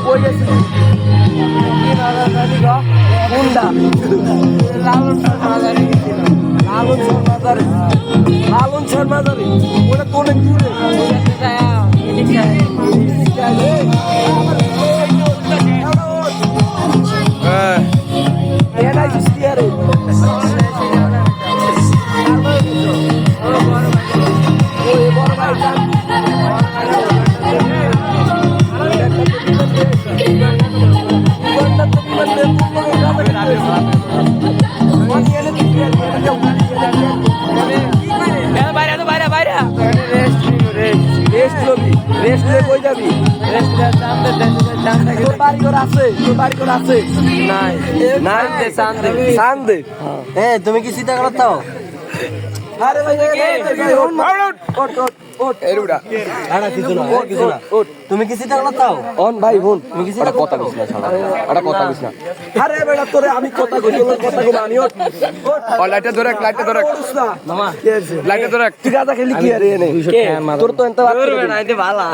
কই গেছিলি কোনটা লালন শর্মাদারি ওটা কোনে দূরে তুমি কি চিন্তা করতাও তুমি কি চিন্তা করতাও অন ভাই বোন তুমি কি কথা বলিস না কথা বলিস না আরে বেটা তোরে আমি কথা কই কথা কই আমি লাইটে ধরে মামা লাইটে ধরে ঠিক আছে খেলি কি আরে এনে তোর তো এত ভালো